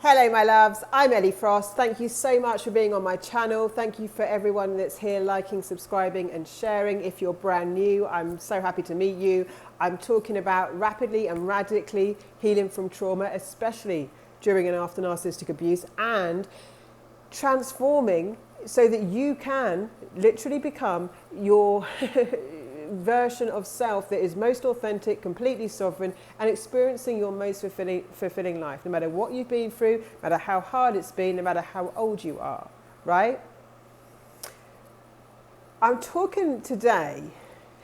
Hello my loves, I'm Ellie Frost. Thank you so much for being on my channel. Thank you for everyone that's here liking, subscribing and sharing. If you're brand new, I'm so happy to meet you. I'm talking about rapidly and radically healing from trauma, especially during and after narcissistic abuse, and transforming so that you can literally become your version of self that is most authentic, completely sovereign, and experiencing your most fulfilling life, no matter what you've been through, no matter how hard it's been, no matter how old you are, right? I'm talking today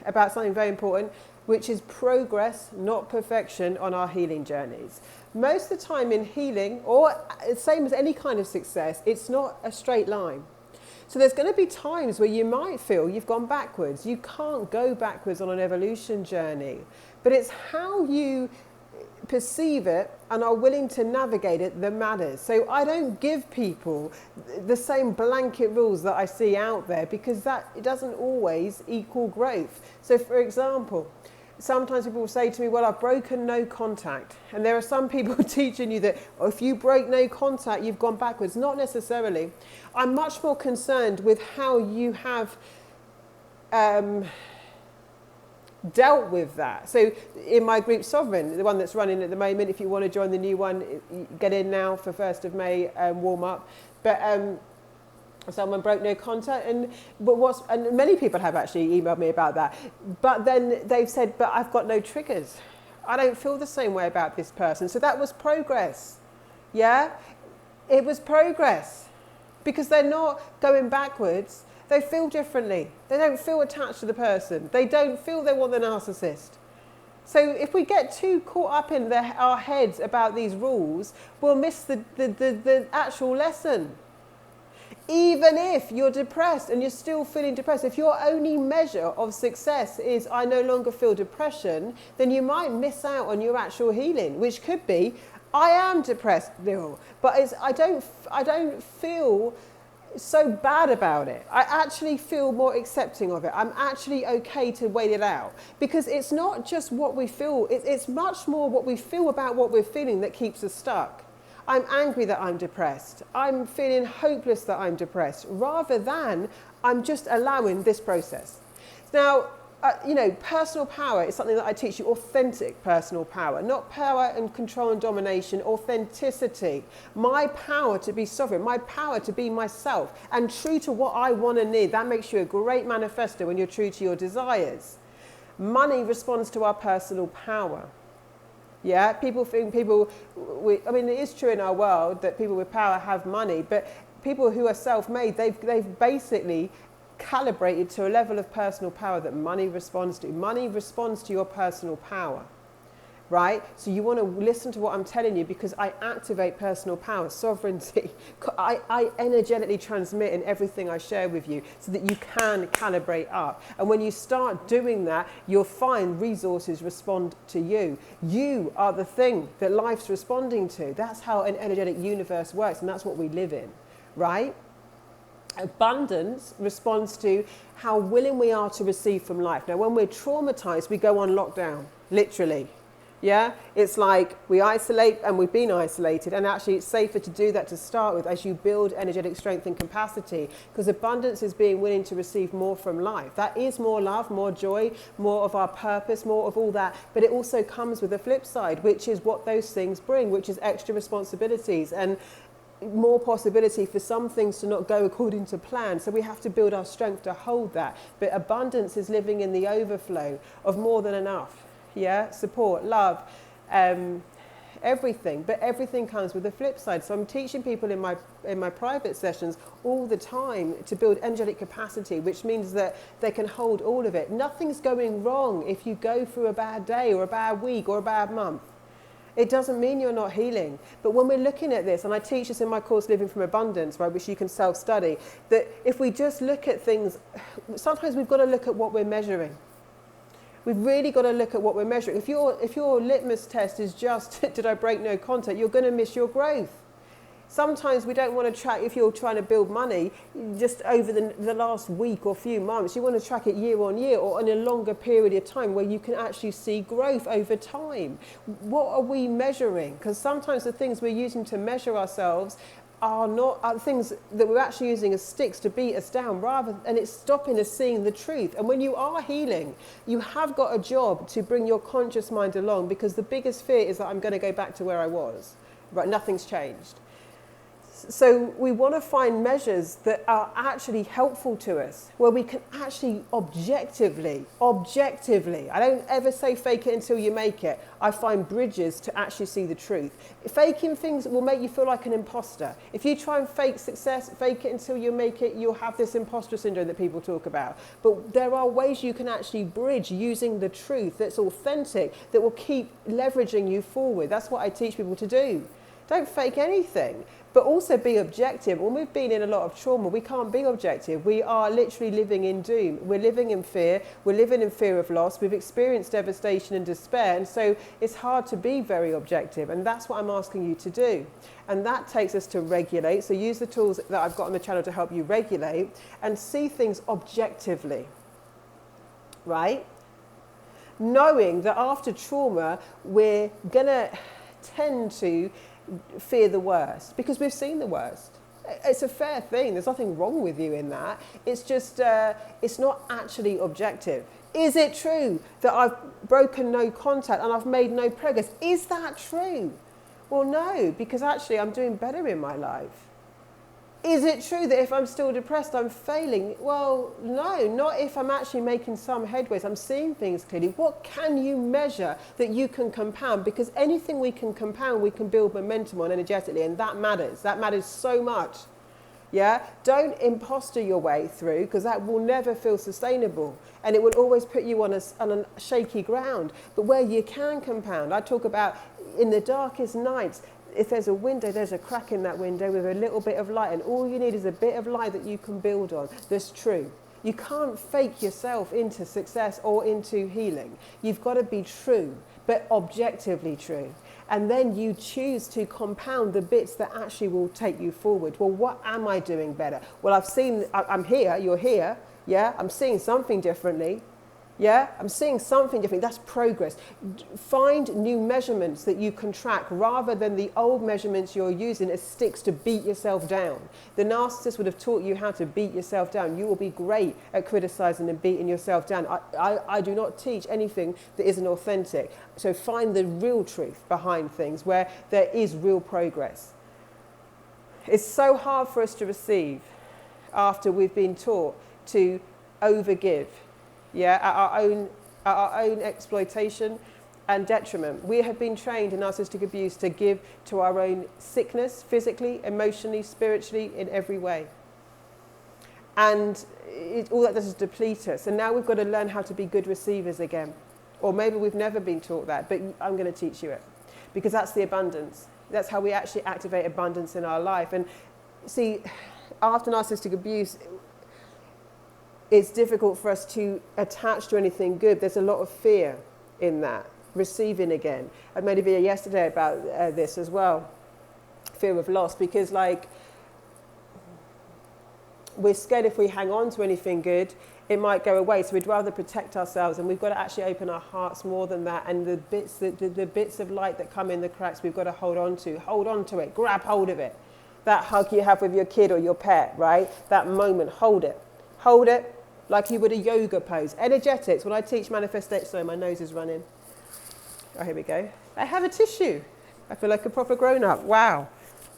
about something very important, which is progress, not perfection, on our healing journeys. Most of the time in healing, or same as any kind of success, it's not a straight line. So there's going to be times where you might feel you've gone backwards. You can't go backwards on an evolution journey, but it's how you perceive it and are willing to navigate it that matters. So I don't give people the same blanket rules that I see out there, because that it doesn't always equal growth. So for example, sometimes people will say to me, well, I've broken no contact. And there are some people teaching you that if you break no contact, you've gone backwards. Not necessarily. I'm much more concerned with how you have dealt with that. So in my group Sovereign, the one that's running at the moment, if you want to join the new one, get in now for 1st of May, warm up. But someone broke no contact, and many people have actually emailed me about that. But then they've said, but I've got no triggers. I don't feel the same way about this person. So that was progress. Yeah, it was progress, because they're not going backwards. They feel differently. They don't feel attached to the person. They don't feel they want the narcissist. So if we get too caught up in our heads about these rules, we'll miss the actual lesson. Even if you're depressed and you're still feeling depressed, if your only measure of success is I no longer feel depression, then you might miss out on your actual healing, which could be I am depressed, but I don't feel so bad about it. I actually feel more accepting of it. I'm actually okay to wait it out, because it's not just what we feel, it's much more what we feel about what we're feeling that keeps us stuck. I'm angry that I'm depressed. I'm feeling hopeless that I'm depressed, rather than I'm just allowing this process. Now, personal power is something that I teach you, authentic personal power, not power and control and domination, authenticity. My power to be sovereign, my power to be myself and true to what I want and need. That makes you a great manifestor when you're true to your desires. Money responds to our personal power. Yeah, people think it is true in our world that people with power have money, but people who are self-made, they've basically calibrated to a level of personal power that money responds to. Money responds to your personal power, right? So you want to listen to what I'm telling you, because I activate personal power, sovereignty. I energetically transmit in everything I share with you, so that you can calibrate up. And when you start doing that, you'll find resources respond to you. You are the thing that life's responding to. That's how an energetic universe works, and that's what we live in, right? Abundance responds to how willing we are to receive from life. Now, when we're traumatized, we go on lockdown, literally. Yeah, it's like we isolate, and we've been isolated, and actually it's safer to do that to start with as you build energetic strength and capacity, because abundance is being willing to receive more from life. That is more love, more joy, more of our purpose, more of all that, but it also comes with a flip side, which is what those things bring, which is extra responsibilities and more possibility for some things to not go according to plan. So we have to build our strength to hold that. But abundance is living in the overflow of more than enough. Yeah, support, love, everything. But everything comes with a flip side. So I'm teaching people in my private sessions all the time to build energetic capacity, which means that they can hold all of it. Nothing's going wrong if you go through a bad day or a bad week or a bad month. It doesn't mean you're not healing. But when we're looking at this, and I teach this in my course Living from Abundance, right, which you can self-study, that if we just look at things, sometimes we've got to look at what we're measuring. We've really got to look at what we're measuring. If your litmus test is just, did I break no contact, you're going to miss your growth. Sometimes we don't want to track, if you're trying to build money, just over the last week or few months, you want to track it year on year or in a longer period of time where you can actually see growth over time. What are we measuring? Because sometimes the things we're using to measure ourselves are things that we're actually using as sticks to beat us down, and it's stopping us seeing the truth. And when you are healing, you have got a job to bring your conscious mind along, because the biggest fear is that I'm going to go back to where I was, right? Nothing's changed. So we want to find measures that are actually helpful to us, where we can actually objectively, I don't ever say fake it until you make it. I find bridges to actually see the truth. Faking things will make you feel like an imposter. If you try and fake success, fake it until you make it, you'll have this imposter syndrome that people talk about. But there are ways you can actually bridge using the truth that's authentic, that will keep leveraging you forward. That's what I teach people to do. Don't fake anything, but also be objective. When we've been in a lot of trauma, we can't be objective. We are literally living in doom. We're living in fear. We're living in fear of loss. We've experienced devastation and despair. And so it's hard to be very objective. And that's what I'm asking you to do. And that takes us to regulate. So use the tools that I've got on the channel to help you regulate and see things objectively, right? Knowing that after trauma, we're going to tend to fear the worst because we've seen the worst. It's a fair thing. There's nothing wrong with you in that. It's just, it's not actually objective. Is it true that I've broken no contact and I've made no progress? Is that true? Well, no, because actually I'm doing better in my life. Is it true that if I'm still depressed, I'm failing? Well, no, not if I'm actually making some headways. I'm seeing things clearly. What can you measure that you can compound? Because anything we can compound, we can build momentum on energetically, and that matters. That matters so much. Yeah? Don't imposter your way through, because that will never feel sustainable. And it will always put you on a shaky ground. But where you can compound, I talk about in the darkest nights, if there's a window, there's a crack in that window with a little bit of light, and all you need is a bit of light that you can build on. That's true. You can't fake yourself into success or into healing. You've got to be true, but objectively true. And then you choose to compound the bits that actually will take you forward. Well, what am I doing better? Well, I'm here, you're here, yeah? I'm seeing something differently. Yeah, I'm seeing something different. That's progress. Find new measurements that you can track rather than the old measurements you're using as sticks to beat yourself down. The narcissist would have taught you how to beat yourself down. You will be great at criticizing and beating yourself down. I do not teach anything that isn't authentic. So find the real truth behind things where there is real progress. It's so hard for us to receive after we've been taught to overgive. Yeah, at our own exploitation and detriment. We have been trained in narcissistic abuse to give to our own sickness, physically, emotionally, spiritually, in every way. And all that does is deplete us. And now we've got to learn how to be good receivers again. Or maybe we've never been taught that, but I'm going to teach you it. Because that's the abundance. That's how we actually activate abundance in our life. And see, after narcissistic abuse, it's difficult for us to attach to anything good. There's a lot of fear in that, receiving again. I made a video yesterday about this as well, fear of loss, because like we're scared if we hang on to anything good, it might go away. So we'd rather protect ourselves, and we've got to actually open our hearts more than that. And the bits of light that come in the cracks, we've got to hold on to. Hold on to it, grab hold of it. That hug you have with your kid or your pet, right? That moment, hold it. Hold it. Like you would a yoga pose. Energetics, when I teach manifestation, sorry, my nose is running. Oh, here we go. I have a tissue. I feel like a proper grown-up. Wow.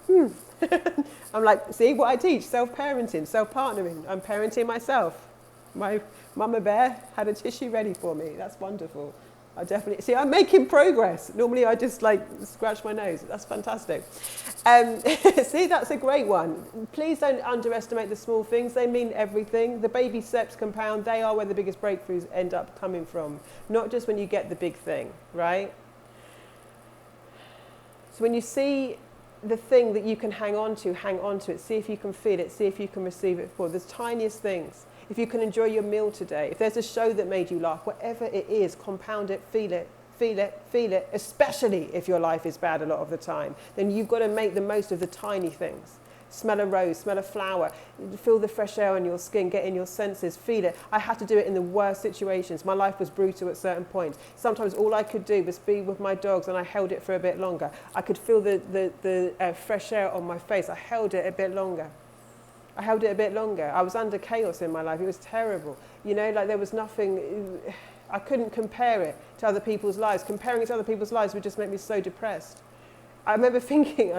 I'm like, see what I teach? Self-parenting, self-partnering. I'm parenting myself. My mama bear had a tissue ready for me. That's wonderful. I definitely, see, I'm making progress. Normally I just like scratch my nose. That's fantastic. See, that's a great one. Please don't underestimate the small things. They mean everything. The baby steps compound. They are where the biggest breakthroughs end up coming from. Not just when you get the big thing, right? So when you see the thing that you can hang on to it. See if you can feel it. See if you can receive it for. There's tiniest things. If you can enjoy your meal today, if there's a show that made you laugh, whatever it is, compound it, feel feel it, especially if your life is bad a lot of the time. Then you've got to make the most of the tiny things. Smell a rose, smell a flower, feel the fresh air on your skin, get in your senses, feel it. I had to do it in the worst situations. My life was brutal at certain points. Sometimes all I could do was be with my dogs, and I held it for a bit longer. I could feel the fresh air on my face. I held it a bit longer. I was under chaos in my life. It was terrible. You know, like there was nothing, I couldn't compare it to other people's lives. Comparing it to other people's lives would just make me so depressed. I remember thinking,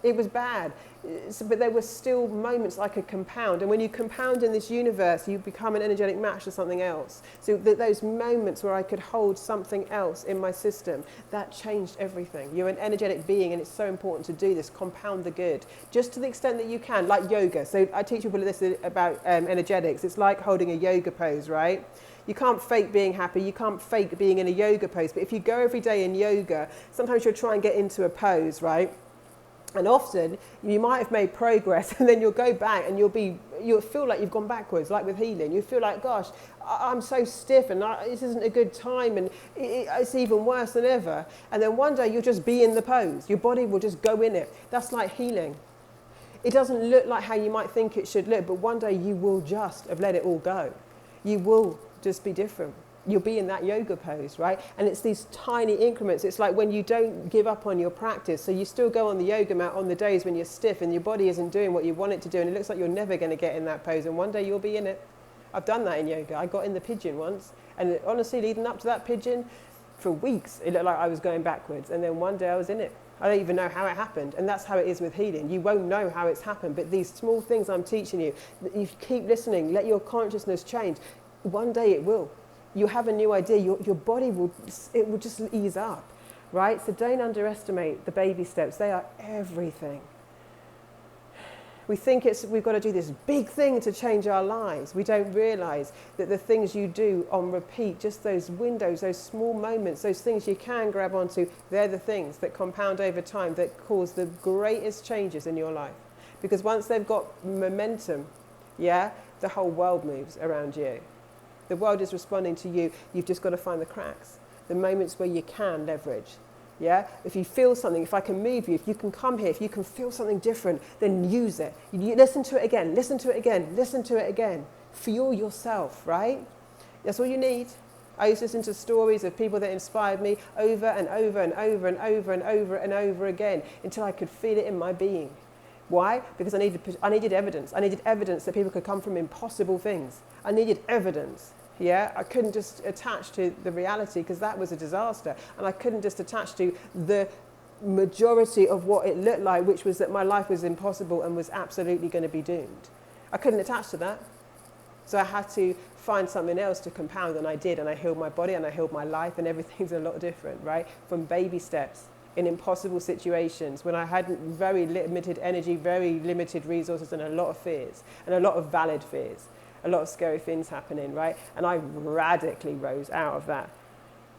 it was bad, but there were still moments I could compound. And when you compound in this universe, you become an energetic match to something else. So those moments where I could hold something else in my system, that changed everything. You're an energetic being, and it's so important to do this. Compound the good, just to the extent that you can, like yoga. So I teach people this about energetics. It's like holding a yoga pose, right? You can't fake being happy, you can't fake being in a yoga pose. But if you go every day in yoga, sometimes you'll try and get into a pose, right? And often you might have made progress, and then you'll go back and you'll feel like you've gone backwards, like with healing. You feel like, gosh, I'm so stiff, and this isn't a good time, and it's even worse than ever. And then one day you'll just be in the pose. Your body will just go in it. That's like healing. It doesn't look like how you might think it should look, but one day you will just have let it all go. You will just be different. You'll be in that yoga pose, right? And it's these tiny increments. It's like when you don't give up on your practice. So you still go on the yoga mat on the days when you're stiff and your body isn't doing what you want it to do, and it looks like you're never going to get in that pose, and one day you'll be in it. I've done that in yoga. I got in the pigeon once, and honestly, leading up to that pigeon, for weeks, it looked like I was going backwards, and then one day I was in it. I don't even know how it happened, and that's how it is with healing. You won't know how it's happened, but these small things I'm teaching you, you keep listening, let your consciousness change. One day it will. You have a new idea, your body will just ease up, right? So don't underestimate the baby steps. They are everything. We think we've got to do this big thing to change our lives. We don't realize that the things you do on repeat, just those windows, those small moments, those things you can grab onto, they're the things that compound over time, that cause the greatest changes in your life. Because once they've got momentum, yeah, the whole world moves around you. The world is responding to you. You've just got to find the cracks, the moments where you can leverage. Yeah? If you feel something, if I can move you, if you can come here, if you can feel something different, then use it. You listen to it again, listen to it again, listen to it again. Fuel yourself, right? That's all you need. I used to listen to stories of people that inspired me over and over and over and over and over and over again until I could feel it in my being. Why? Because I needed evidence. I needed evidence that people could come from impossible things. I needed evidence. Yeah, I couldn't just attach to the reality, because that was a disaster. And I couldn't just attach to the majority of what it looked like, which was that my life was impossible and was absolutely going to be doomed. I couldn't attach to that. So I had to find something else to compound, and I did. And I healed my body, and I healed my life, and everything's a lot different, right? From baby steps in impossible situations, when I had very limited energy, very limited resources, and a lot of fears, and a lot of valid fears. A lot of scary things happening, right? And I radically rose out of that.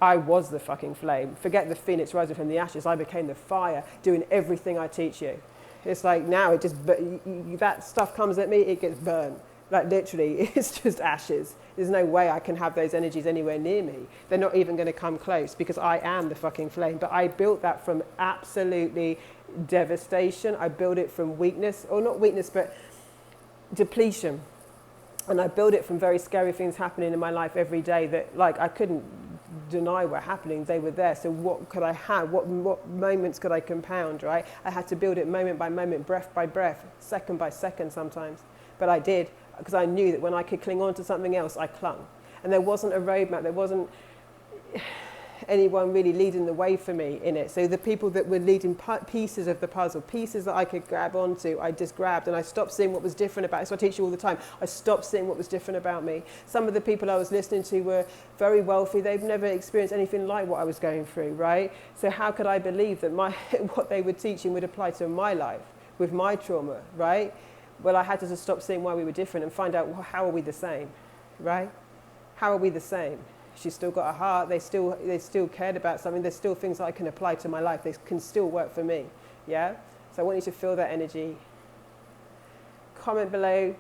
I was the fucking flame. Forget the phoenix rising from the ashes. I became the fire, doing everything I teach you. It's like now it just, that stuff comes at me, it gets burned. Like literally, it's just ashes. There's no way I can have those energies anywhere near me. They're not even going to come close, because I am the fucking flame. But I built that from absolutely devastation. I built it from weakness, or not weakness, but depletion. And I built it from very scary things happening in my life every day that, like, I couldn't deny were happening. They were there. So what could I have? What moments could I compound, right? I had to build it moment by moment, breath by breath, second by second sometimes. But I did, because I knew that when I could cling on to something else, I clung. And there wasn't a roadmap. There wasn't anyone really leading the way for me in it. So the people that were leading pieces of the puzzle, pieces that I could grab onto, I just grabbed, and I stopped seeing what was different about it. So I teach you all the time. I stopped seeing what was different about me. Some of the people I was listening to were very wealthy. They've never experienced anything like what I was going through, right? So how could I believe that what they were teaching would apply to my life with my trauma, right? Well, I had to just stop seeing why we were different and find out, well, how are we the same, right? How are we the same? She's still got a heart. They still cared about something. There's still things that I can apply to my life. They can still work for me. Yeah? So I want you to feel that energy. Comment below.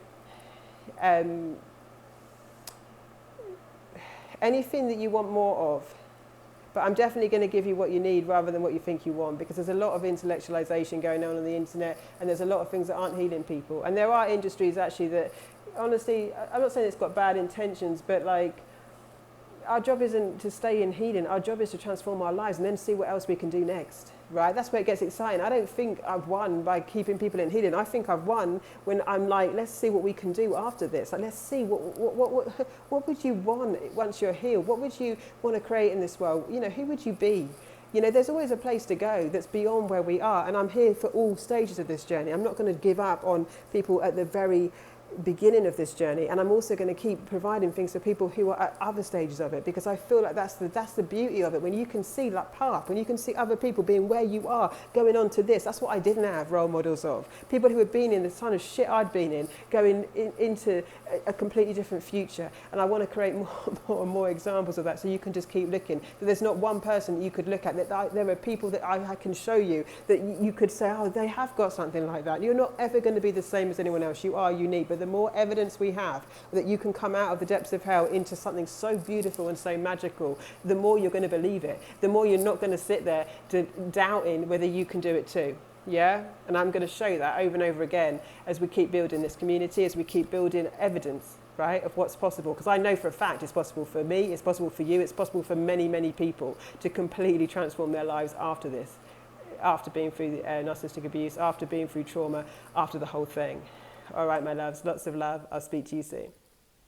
Anything that you want more of. But I'm definitely going to give you what you need rather than what you think you want, because there's a lot of intellectualization going on the internet, and there's a lot of things that aren't healing people. And there are industries actually that, honestly, I'm not saying it's got bad intentions, but like, our job isn't to stay in healing. Our job is to transform our lives and then see what else we can do next, right? That's where it gets exciting. I don't think I've won by keeping people in healing. I think I've won when I'm like, let's see what we can do after this. Like, let's see what would you want once you're healed? What would you want to create in this world? You know, who would you be? You know, there's always a place to go that's beyond where we are. And I'm here for all stages of this journey. I'm not going to give up on people at the very beginning of this journey, and I'm also going to keep providing things for people who are at other stages of it, because I feel like that's the beauty of it, when you can see that path, when you can see other people being where you are, going on to this. That's what I didn't have role models of. People who had been in the kind of shit I'd been in, going into a completely different future. And I want to create more and more examples of that, so you can just keep looking. That there's not one person that you could look at, that there are people that I can show you that you could say, oh, they have got something like that. You're not ever going to be the same as anyone else. You are unique. But the more evidence we have that you can come out of the depths of hell into something so beautiful and so magical, the more you're going to believe it. The more you're not going to sit there doubting whether you can do it too. Yeah? And I'm going to show that over and over again as we keep building this community, as we keep building evidence, right, of what's possible. Because I know for a fact it's possible for me, it's possible for you, it's possible for many, many people to completely transform their lives after this, after being through narcissistic abuse, after being through trauma, after the whole thing. All right, my loves, lots of love. I'll speak to you soon.